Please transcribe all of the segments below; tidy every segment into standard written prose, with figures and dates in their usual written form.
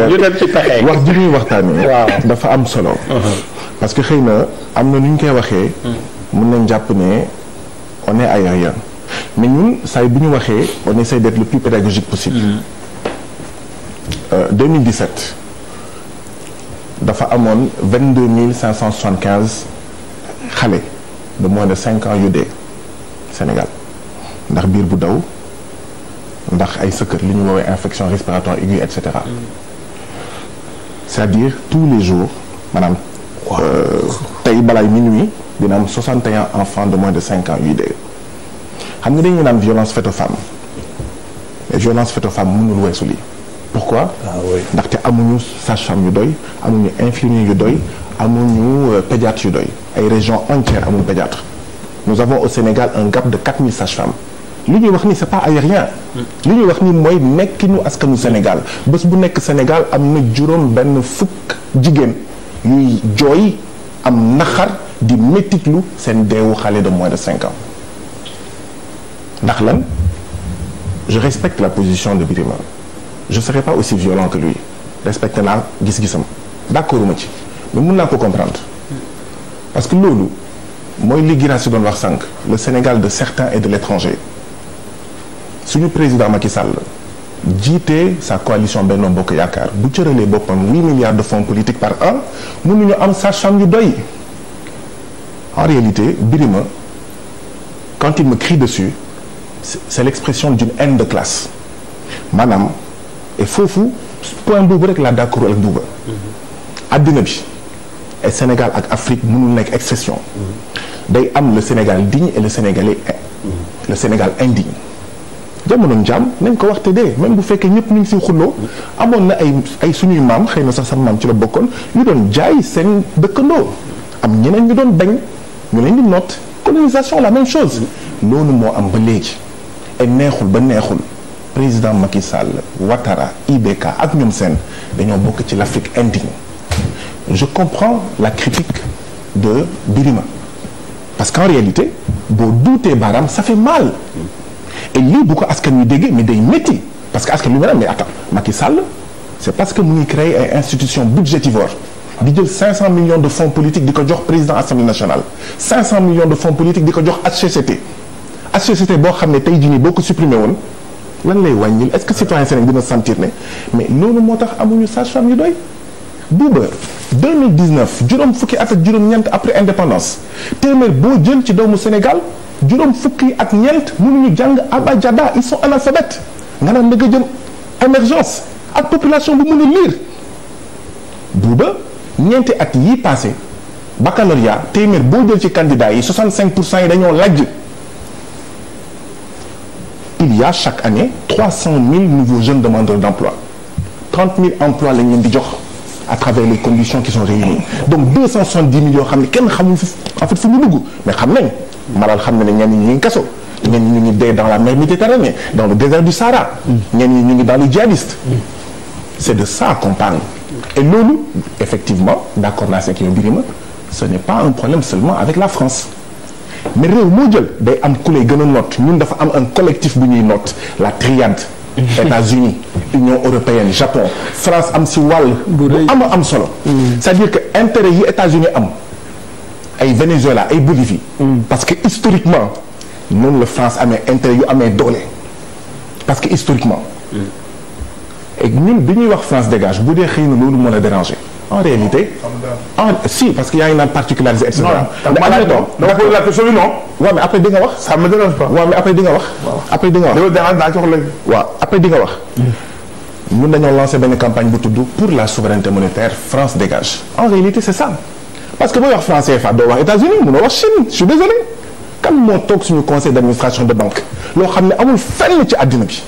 ñu dem ci pexe wax ji ñuy waxtaanee. dafa am solo. parce que xëy na am na nu ñu koy waxee. mën nañ jàpp ne on est aérien mais ñun saa bi ñu waxee on essaie d'être le plus pédagogique possible. 2017 dafa amoon 22 575 xale de moins de 5 ans yu dee Sénégal ndax biir bu daw ndax ay sëkkër li ñu woowee infection respiratoire aiguë et cetera. c'est-à-dire tous les jours maanaam. tey balaay minuit dina am 61 enfants de moins de 5 ans yuy dee xam nga dañuy naan violence faite aux femmes et violence faite aux femmes mënul weesu lii. pourquoi ndaxte amuñu sage-femme yu doy amuñu infirmier yu doy amuñu pédiatre yu doy ay régions entières amul pédiatre. nous avons au Sénégal un gap de 4000 sages-femmes li ñuy wax ni c'est pas aérien. li ñuy wax ni mooy nekkinu askanu Sénégal bés bu nekk Sénégal am na juróom benn fukk jigéen yuy jooy am naxar di métitlu seen deewu xale de moins de 5 ans ndax lan je respecte la position de Birima je serai pas aussi violent que lui respecté naa gis-gisam d'accord ma ci mais mun naa ko comprendre parce que loolu mooy li Guirassy doon wax sànq le Sénégal de certains et de l'étranger suñu président Macky Sall jiite sa coalition Benno Bokk Yaakaar bu cëralee boppam 8 milliards de fonds politiques par an mënuñu am sage-femme yu doy en réalité Birima quand il me crie dessus c'est l'expression d'une haine de classe maanaam et foofu point boobu rek laa d'accord ak Bouba addina bi et Sénégal ak Afrique mënul nekk exception day am le Sénégal digne et le Sénégalais le Sénégal indigne jamono jaam nañ ko wax te dee même bu fekkee ñëpp ñu ngi si xulloo amoon na ay suñuy maam xëy na sax sama maam ci la bokkoon ñu doon jaay seen dëkkandoo am ñeneen ñu doon bañ ñu leen di noot colonisation la même chose loolu moo am ba léegi et neexul ba neexul président Macky Sall Ouattara IBK ak ñoom seen dañoo bokk ci l'Afrique indigne je comprends la critique de Birima parce qu'en réalité boo duutee baaraam ça fait mal et lii bu ko askan wi déggee mais day métti parce que askan wi mais attends Macky Sall c'est parce que mu ngi créer ay institutions budgétivores di jël 500 millions de fonds politiques di ko jox président assemblée nationale 500 millions de fonds politiques di ko jox HCCT boo xam ne tey jii nii boo ko supprimé woon lan lay wàññil est-ce que citoyen Sénégal dina sentir ne mais loolu moo tax amuñu sage-femme yu doy Bouba 2019 juróom fukki at ak juróom-ñeent après indépendance téeméer boo jël ci doomu Sénégal juróom fukki ak ñeent mënuñu jàng abajada ils sont analphabètes nga naan nga jëm émergence ak population bu mën a lire Bouba ñeenti at yii passé baccalauréat téeméer boo jël ci candidats yi 65% yi dañoo lajj il y a chaque année 300 000 nouveaux jeunes demandeurs d'emploi 30 000 emplois lañ leen di jox à travers les conditions qui sont réunies donc 270 millions xam ne kenn xamul fi en fait fu mu dugg mais xam nañ Malal xam na ne ñenn ñi ñu ngi kaso ñenn ñi ñu ngi dee dans la mer Méditerranée dans le désert du Sahara ñenn ñi ñu ngi dans les djihadistes c'est de ça qu'on parle et loolu effectivement d'accord naa ak yow Birima ce n'est pas un problème seulement avec la France mais réew moo jël day am ku lay gën a noot ñun dafa am un collectif bu ñuy noot la triade États-Unis Union européenne Japon France am si wàll bu am solo c'est-à-dire que intérêt yi États-Unis am ay Venezuela ay Bolivie parce que historiquement noonu la France amee intérêt yu amee doole parce que historiquement et ñun bi ñuy wax France dégage bu dee xëy na loolu moo la déranger en réalité si parce que yaa ngi naan particularisé et cetera mais après di nga wax ça me dérange pas waaw mais après di nga wax après di nga wax waaw après di nga wax ñun dañoo lancé benn campagne bu tudd pour la souveraineté monétaire France dégage en réalité c'est ça parce que booy wax France CFA doo wax États-Unis mënoo wax Chine je suis désolé kan moo toog suñu conseil d'administration de banque loo xam ne amul fenn ci àddina bi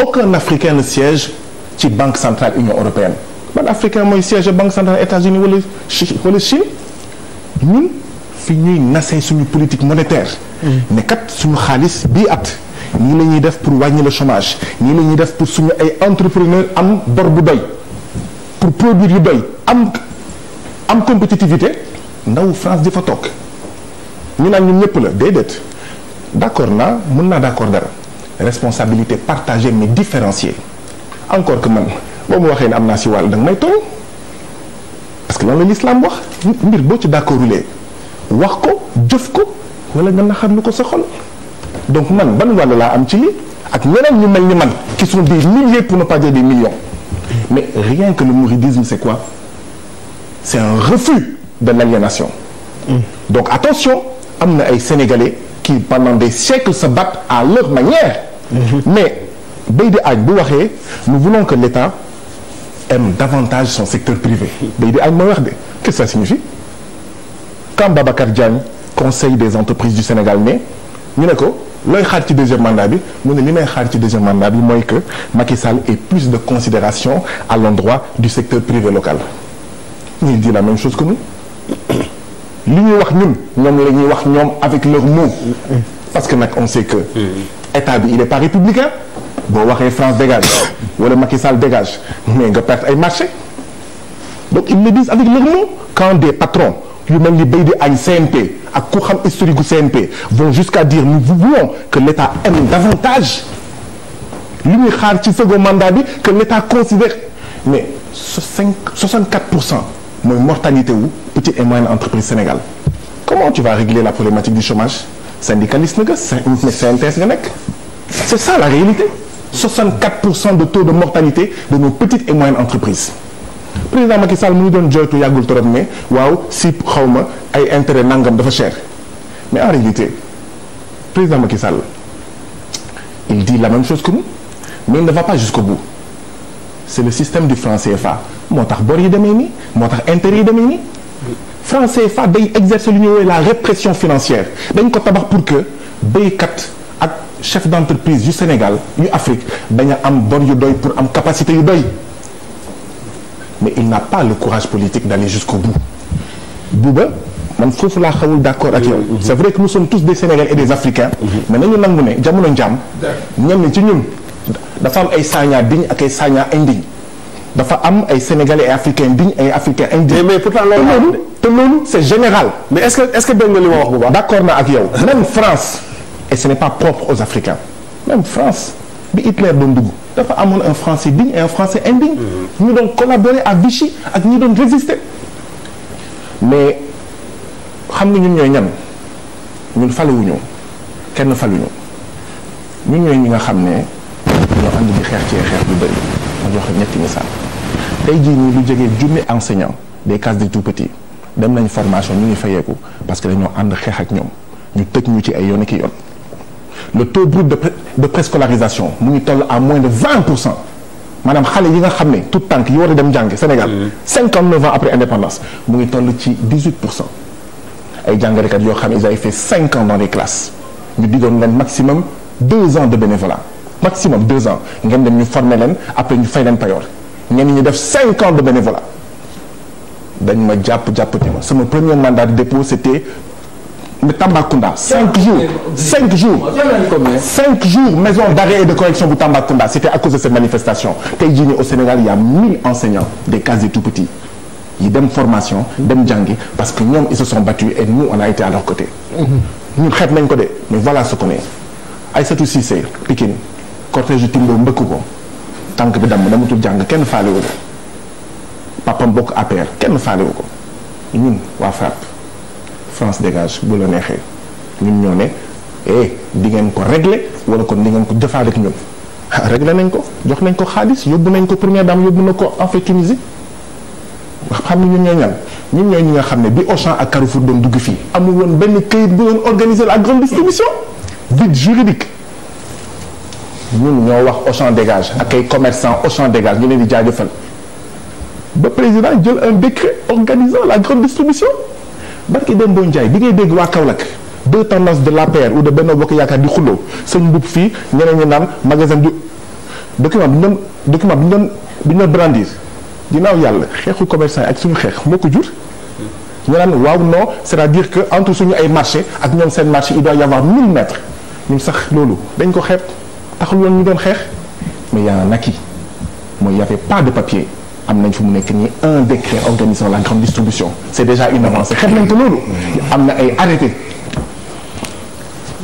aucun Africain ne siège ci banque centrale Union européenne ban Africain mooy siège banque centrale États-Unis wala Chine ñun fi ñuy nasee suñu politique monétaire mais kat suñu xaalis bii at nii la ñuy def pour wàññi le chômage nii la ñuy def pour suñu ay entrepreneur am bor bu doy pour produire yu doy am compétitivité ndaw France di fa toog ñu naan ñun ñëpp la déedéet d'accord naa mën naa d'accord dara responsabilité partagée mais différenciée encore que man boo mu waxee ne am naa si wàll da nga may tooñ parce que loolu la l'islam wax mbir boo ci d'accordulee wax ko jëf ko wala nga naxar lu ko sa xol donc man ban wàll laa am ci lii ak ñeneen ñu mel ni man qui sont des milliers pour ne pas dire des millions mais rien que le mouridisme c'est quoi? C'est un refus de l'aliénation. Donc attention, am na ay Sénégalais qui pendant des siècles se battent à leur manière. Mais Beydi Agne bu waxee nous voulons que l'État aime davantage son secteur privé. Beydi Agne mooy wax de qu'est-ce que ça signifie? Quand Babacar Diagne conseil des entreprises du Sénégal ne ñu ne ko looy xaar ci deuxième mandat bi mu ne li may xaar ci deuxième mandat bi mooy que Macky Sall ait plus de considération à l'endroit du secteur privé local. Il dit la même chose que nous li ñuy wax ñun ñoom la ñuy wax ñoom avec leurs mots parce que nag on sait que état bi il est pas républicain boo waxee France dégage wala Macky Sall dégage mais nga perte ay marché donc ils le disent avec leurs mots quand des patrons yu mel ni Beydi Agne CNP ak ku xam historique gu CNP vont jusqu'à dire nous voulons que l'État aime davantage li ñuy xaar ci second mandat bi que l'État considère mais 64% mooy mortalité wu petite et moyenne entreprise Sénégal comment tu vas régler la problématique du chômage syndicaliste nga mais CNTS nga nekk c'est ça la réalité 64% de taux de mortalité de nos petites et moyennes entreprises président Macky Sall mu ngi doon joytu yàggul trop mais waaw si xawma ay intérêt nangam dafa cher mais en réalité président Macky Sall il dit la même chose que nous mais il ne va pas jusqu'au bout c'est le système du franc CFA moo tax bor yi demee nii moo tax intérêt yi demee nii franc CFA day exercer lu ñuy woowee la répression financière dañ ko tabax pour que béykat ak chef d'entreprise yu Sénégal yu Afrique bañ a am bor yu doy pour am capacité yu doy mais il n'a pas le courage politique d'aller jusqu'au bout Bouba man foofu laa xawul d'accord ak yow c'est vrai que nous sommes tous des Sénégalais et des Africains mais nañu nangu ne jamono njaam ñenn ci ñun dafa am ay sagna digne ak ay sagna indigne dafa am ay Sénégalais et Africains dignes et Africains indignes mais pourtant loolu te loolu c'est général mais est-ce que dégg nga li ma wax bu baax d'accord na ak yow même France et ce n'est pas propre aux Africains même France bi Hitler doon dugg dafa amoon un Français digne et un Français indigne ñu doon collaborer à Vichy ak ñi doon résister mais xam nga ñun ñooy ñan ñun faluwuñu kenn faluñu ñun ñooy ñi nga xam ne ñoo ànd di xeex ci xeex bu bëri ma joxe ñetti misaal tey jii nii lu jege junni enseignants des cases des tout-petits dem nañ formation ñu ngi fayeeku parce que dañoo ànd xeex ak ñoom ñu tëj ñu ci ay yoon ki yoon le taux brut de préscolarisation mu ngi toll à moins de 20% maanaam xale yi nga xam ne tout tànk yi war a dem jàng Sénégal 59 ans après indépendance mu ngi toll ci 18%. ay jàngalekat yoo xam ne ils avaient fait 5 ans dans les classes ñu diggoon leen maximum 2 ans de bénévolat maximum 2 ans ngeen dem ñu former leen après ñu fay leen payoor ñenn ñi def 5 ans de bénévolat dañ ma jàppati ma sama premier mandat de dépôt c'était le Tambacounda 5 jours maison d'arrêt et de correction bu Tambacounda c'était à cause de cette manifestation tey jii nii au Sénégal il y a 1000 enseignants des cases des tout-petits yi dem formation dem jàngi parce que ñoom ils se sont battus et nous on a été à leur côté ñun xeet nañ ko de mais voilà ce qu'on est Aïssatou Cissé Pikine cortège Timbo mbëkk ko tànk bi damatul jàng kenn faalewu ko papam bokk APR kenn faalewu ko ñun waa FRAPP France dégage bu la neexee ñun ñoo ne di ngeen ko régler wala kon di ngeen ko jëfaale ak ñun régler nañ ko jox nañ ko xaalis yóbbu nañ ko première dame yóbbu na ko en fait Tunisie xam ne ñun ñooy ñan ñun ñooy ñi nga xam ne bi Auchan ak Carrefour doon dugg fii amul woon benn këyit bu doon organiser la grande distribution vide juridique ñun ñoo wax Auchan dégage ak ay commerçants Auchan dégage ñu leen di jaajëfal ba président jël un décret organisant la grande distribution barki dem boo Ndiaye bi ngay dégg waa Kaolack deux tendances de l'APR ou de Benno Bokk Yaakaar di xuloo sëñ mbub fii ñeneen ñi naan magasin du document bi ñu doon brandir ginnaaw yàlla xeexu commerçant yi ak suñu xeex moo ko jur ñu naan waaw non c'est-à-dire que entre suñu ay marché ak ñoom seen marché il doit y avoir 1000 mètres ñun sax loolu dañ ko xeeb taxul woon ñu doon xeex mais y a un acquis mooy y avait pas de papier am nañ fu mu nekk nii un décret organisant la grande distribution c'est déjà une avancée xeeb nañ ko loolu am na ay arrêté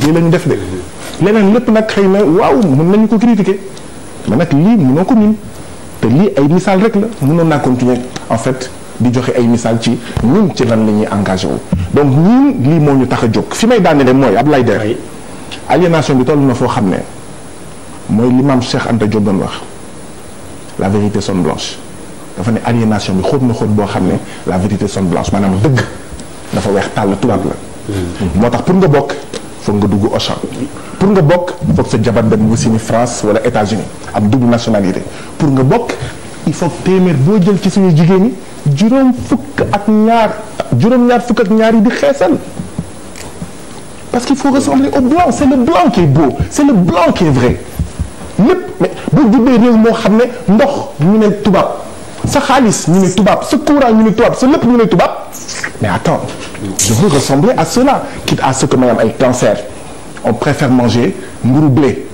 lii la ñu def de leneen lépp nag xëy na waaw mën nañu ko critiquer mais nag lii mënoo ko miin te lii ay misaal rek la mënoon naa continuer en fait di joxe ay misaal ci ñun ci lan la ñuy engagé wu. donc ñun lii moo ñu tax a jóg fi may daanele mooy Ablaye Der aliénation bi toll na foo xam ne mooy li maam Cheikh Anta Diop doon wax la vérité sonne blanche dafa ne aliénation bi xóot na xóot boo xam ne la vérité sonne blanche maanaam dëgg dafa weex tàll tubaab la. moo tax pour nga bokk foog nga dugg Auchan pour nga bokk foog sa jabar dem nga ni France wala États-Unis am double nationalité pour nga bokk il faut téeméer boo jël ci suñu jigéen ñi juróom ñaar fukk ak ñaar yi di xeesal parce qu'il faut ressembler au blanc c'est le blanc qui est beau c'est le blanc qui est vrai lépp mais boo jubbee réew moo xam ne ndox ñu ne tubaab sa xaalis ñu ne tubaab sa courant ñu ne tubaab sa lépp ñu ne tubaab mais attends je veux ressembler à cela quitte à ce que may am ay cancer on préfère manger mburu blé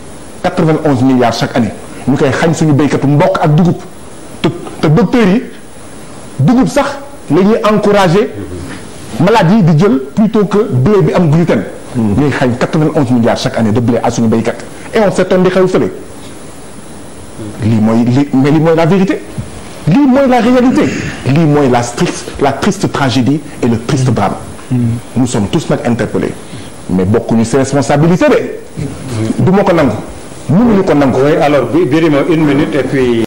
91 milliards chaque année ñu koy xañ suñu béykatu mbokk ak dugub te docteurs yi dugub sax la ñuy encourager malade yi di jël plutôt que blé bi am gluten. ñuy xañ 91 milliards chaque année de blé à suñu béykat et on s'étonne di xew fële lii mooy la vérité lii mooy la réalité lii mooy la triste tragédie et le triste drame. Nous sommes tous nag interpellés mais bokkuñu ces responsabilités de du ma ko nangu mënuñu ko nangu. oui alors Birima 1 minute et puis.